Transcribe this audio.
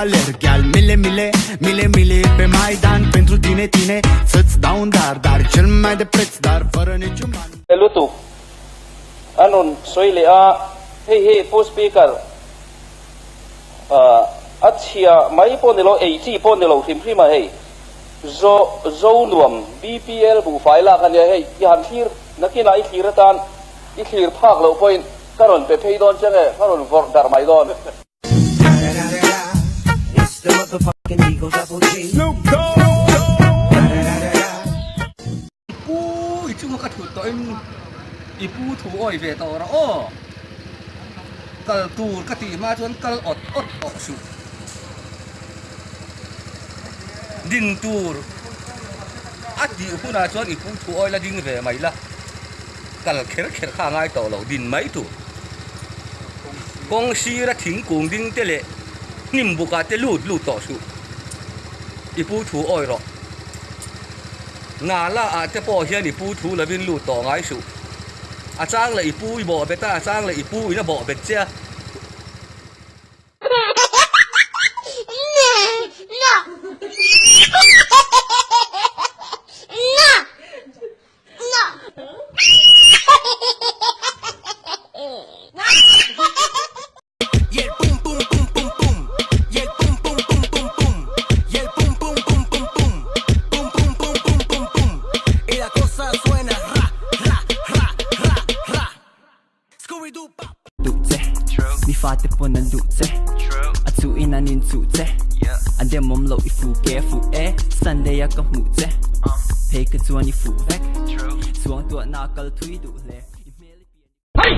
alerg, al mile pe Maidan pentru tine, să-ți dau un dar cel mai de preț, dar fără niciun ban. Elutu anon soile a hey post speaker achia mai ponelo ei ponelo hrim hey zo nuam BPL bu faila kan ya hey yan thir nakina I thiratan I thir phak lo point karon pe peidon change karon vor dar mai don The motherfucking Eagle Double G. Snoop Dogg. Ui, chúng có thủ tội ipu thủ oi về tàu ra ô, cái tu cái tỷ mà chuẩn cái ọt sụp, din tu, ắt đi ipu na chuẩn ipu thủ oi là din về mày là, cái khéo khang ngay tàu lâu din mấy tu, công sĩ là thỉnh cùng din tê lệ. Nim buka te lut to su ipu thu oi ro nga la a te po hian ipu thu la vin lut to ngai su a chang la ipu I bo beta a chang la ipu ina bo bet cha mi fa te pon an dutse a tu in an in tutse and dem mom lo ifu ke fu e Sunday a ka mutse pe ka tu an ifu vek suang tu na kal thui du le hey